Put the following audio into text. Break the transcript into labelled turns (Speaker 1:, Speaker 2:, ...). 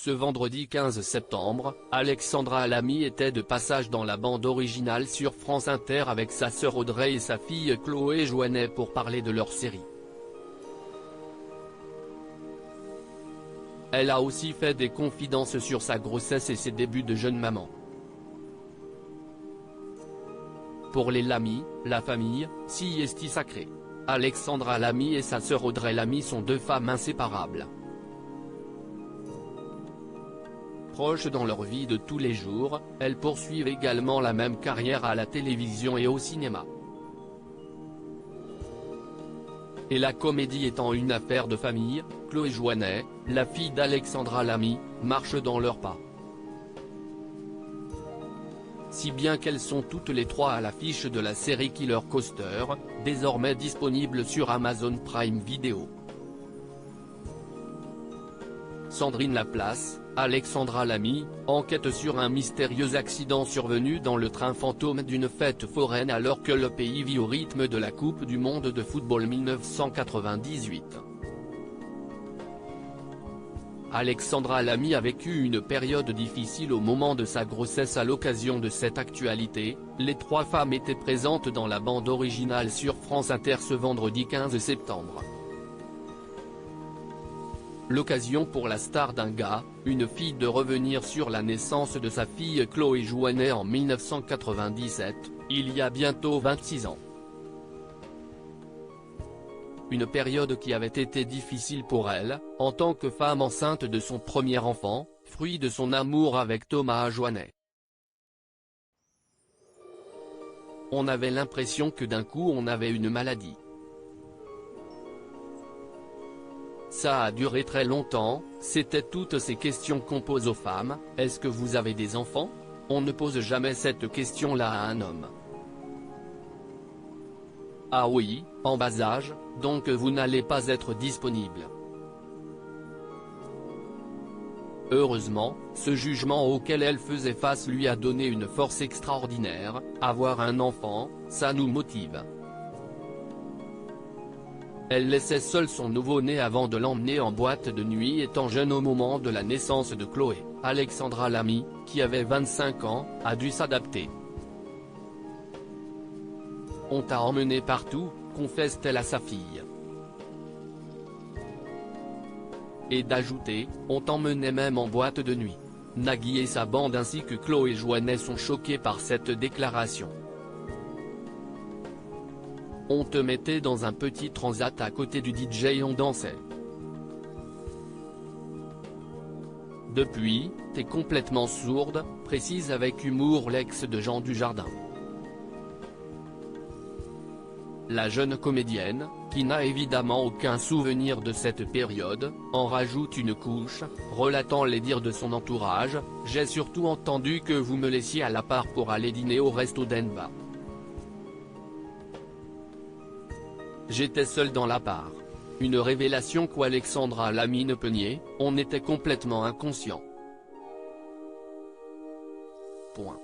Speaker 1: Ce vendredi 15 septembre, Alexandra Lamy était de passage dans la bande originale sur France Inter avec sa sœur Audrey et sa fille Chloé Jouannet pour parler de leur série. Elle a aussi fait des confidences sur sa grossesse et ses débuts de jeune maman. Pour les Lamy, la famille, si est sacrée. Alexandra Lamy et sa sœur Audrey Lamy sont deux femmes inséparables. Proches dans leur vie de tous les jours, elles poursuivent également la même carrière à la télévision et au cinéma. Et la comédie étant une affaire de famille, Chloé Jouannet, la fille d'Alexandra Lamy, marche dans leurs pas. Si bien qu'elles sont toutes les trois à l'affiche de la série Killer Coaster, désormais disponible sur Amazon Prime Video. Sandrine Laplace, Alexandra Lamy, enquête sur un mystérieux accident survenu dans le train fantôme d'une fête foraine alors que le pays vit au rythme de la Coupe du Monde de football 1998. Alexandra Lamy a vécu une période difficile au moment de sa grossesse. À l'occasion de cette actualité, les trois femmes étaient présentes dans la bande originale sur France Inter ce vendredi 15 septembre. L'occasion pour la star d'un gars, une fille de revenir sur la naissance de sa fille Chloé Jouannet en 1997, il y a bientôt 26 ans. Une période qui avait été difficile pour elle, en tant que femme enceinte de son premier enfant, fruit de son amour avec Thomas Jouannet. On avait l'impression que d'un coup on avait une maladie. Ça a duré très longtemps, c'était toutes ces questions qu'on pose aux femmes, est-ce que vous avez des enfants? On ne pose jamais cette question-là à un homme. Ah oui, en bas âge, donc vous n'allez pas être disponible. Heureusement, ce jugement auquel elle faisait face lui a donné une force extraordinaire. Avoir un enfant, ça nous motive. Elle laissait seul son nouveau-né avant de l'emmener en boîte de nuit. Étant jeune au moment de la naissance de Chloé, Alexandra Lamy, qui avait 25 ans, a dû s'adapter. On t'a emmené partout, confesse-t-elle à sa fille. Et d'ajouter, on t'emmenait même en boîte de nuit. Nagui et sa bande ainsi que Chloé Jouannet sont choqués par cette déclaration. On te mettait dans un petit transat à côté du DJ et on dansait. Depuis, t'es complètement sourde, précise avec humour l'ex de Jean Dujardin. La jeune comédienne, qui n'a évidemment aucun souvenir de cette période, en rajoute une couche, relatant les dires de son entourage, « J'ai surtout entendu que vous me laissiez à la part pour aller dîner au resto d'Enba. J'étais seule dans l'appart. » Une révélation qu'Alexandra Lamy ne peut nier, on était complètement inconscient. Point.